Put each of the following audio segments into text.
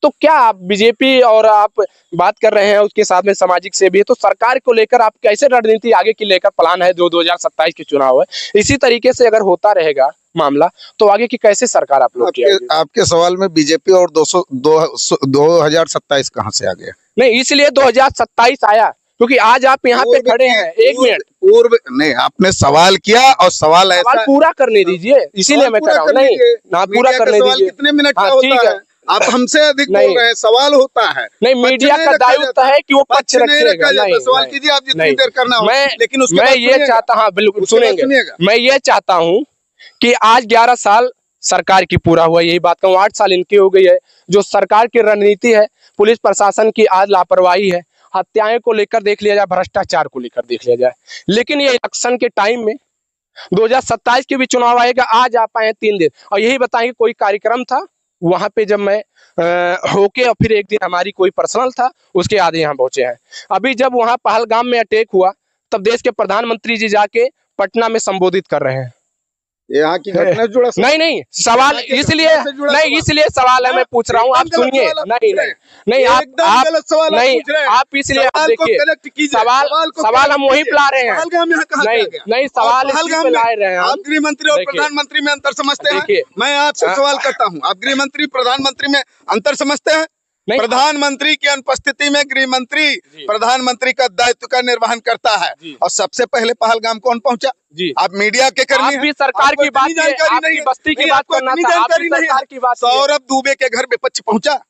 तो क्या आप बीजेपी और आप बात कर रहे हैं उसके साथ में सामाजिक से भी है, तो सरकार को लेकर आप कैसे रणनीति आगे की लेकर प्लान है जो 2027 के चुनाव है, इसी तरीके से अगर होता रहेगा मामला तो आगे की कैसे सरकार आप लोग की आएगी? आपके सवाल में बीजेपी और 2027 कहाँ से आ गया? नहीं, इसलिए 2027 आया क्योंकि आज आप यहाँ पे खड़े हैं। एक मिनट पूर्व नहीं, आपने सवाल किया और सवाल ऐसा पूरा करने दीजिए, इसीलिए मैं कर रहा हूँ। नहीं ना, पूरा करने दीजिए। कितने मिनट का होता है? आप हमसे अधिक बोल रहे हैं, सवाल होता है। नहीं, मीडिया का दायित्व है कि वो पक्ष रखेगा। नहीं, सवाल कीजिए आप जितनी देर करना हो, लेकिन उसके मैं ये चाहता हूँ, बिल्कुल सुनेंगे, मैं ये चाहता हूँ कि आज 11 साल सरकार की पूरा हुआ, यही बात कहूँ, 8 साल इनकी हो गई है। जो सरकार की रणनीति है, पुलिस प्रशासन की आज लापरवाही है, हत्याएं को लेकर देख लिया जाए, भ्रष्टाचार को लेकर देख लिया जाए, लेकिन ये इलेक्शन के टाइम में 2027 के भी चुनाव आएगा, आज आप आए 3 दिन और यही बताएंगे कोई कार्यक्रम था वहां पे जब मैं होके और फिर एक दिन हमारी कोई पर्सनल था उसके आधे यहाँ पहुंचे हैं। अभी जब वहां पहलगाम में अटैक हुआ तब देश के प्रधानमंत्री जी जाके पटना में संबोधित कर रहे हैं। यहाँ की घटना जुड़ा नहीं सवाल इसलिए नहीं, इसलिए सवाल है, मैं पूछ रहा हूँ, आप सुनिए। नहीं आप इसलिए आप देखिए, सवाल हम वही ला रहे हैं। नहीं सवाल इसी पे ला रहे हैं। आप गृह मंत्री और प्रधानमंत्री में अंतर समझते हैं? मैं आपसे सवाल करता हूँ, आप गृह मंत्री प्रधानमंत्री में अंतर समझते हैं? प्रधानमंत्री की अनुपस्थिति में गृह मंत्री प्रधानमंत्री का दायित्व का निर्वहन करता है और सबसे पहले पहलगाम कौन पहुंचा? आप मीडिया के कर्मी भी सरकार की बात, जानकारी बस्ती की बात करना था, जानकारी नहीं। सौरभ दुबे के घर विपक्ष पहुंचा,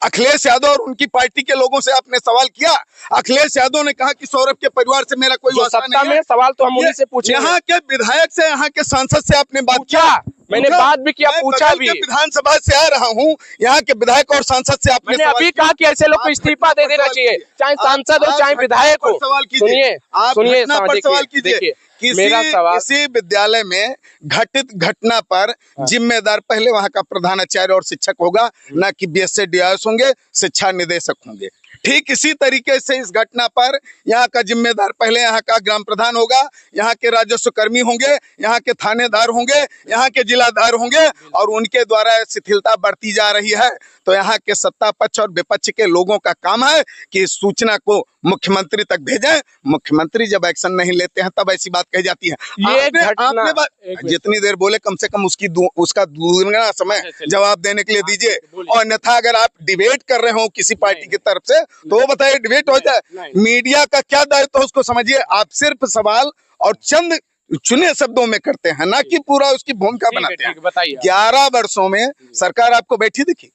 अखिलेश यादव और उनकी पार्टी के लोगों से आपने सवाल किया। अखिलेश यादव ने कहा कि सौरभ के परिवार से मेरा कोई वास्ता नहीं है। सवाल तो हम उन्हीं से पूछे, यहाँ के विधायक से, यहाँ के सांसद से आपने बात किया? मैंने बात भी किया, पूछा भी। विधानसभा से आ रहा हूँ, यहाँ के विधायक और सांसद से आपने अभी कहा कि ऐसे लोग को इस्तीफा दे देना चाहिए, चाहे सांसद हो चाहे विधायक हो। सवाल कीजिए, सुनिए सवाल कीजिए। किसी विद्यालय में घटित घटना पर जिम्मेदार पहले वहां का प्रधानाचार्य और शिक्षक होगा, ना कि बीएसए डीआईएस होंगे, शिक्षा निदेशक होंगे। ठीक इसी तरीके से इस घटना पर यहाँ का जिम्मेदार पहले यहाँ का ग्राम प्रधान होगा, यहाँ के राजस्व कर्मी होंगे, यहाँ के थानेदार होंगे, यहाँ के जिलादार होंगे और उनके द्वारा शिथिलता बढ़ती जा रही है। तो यहाँ के सत्ता पक्ष और विपक्ष के लोगों का काम है कि इस सूचना को मुख्यमंत्री तक भेजें। मुख्यमंत्री जब एक्शन नहीं लेते हैं तब ऐसी बात कही जाती है। आपने जितनी देर बोले कम से कम उसका दुगना समय जवाब देने के लिए दीजिए, और अन्यथा अगर आप डिबेट कर रहे हो किसी पार्टी की तरफ से तो वो बताइए, डिबेट हो जाए। मीडिया का क्या दायित्व है उसको समझिए। आप सिर्फ सवाल और चंद चुने शब्दों में करते हैं, ना कि पूरा उसकी भूमिका बनाते हैं। 11 वर्षों में सरकार आपको बैठी दिखी?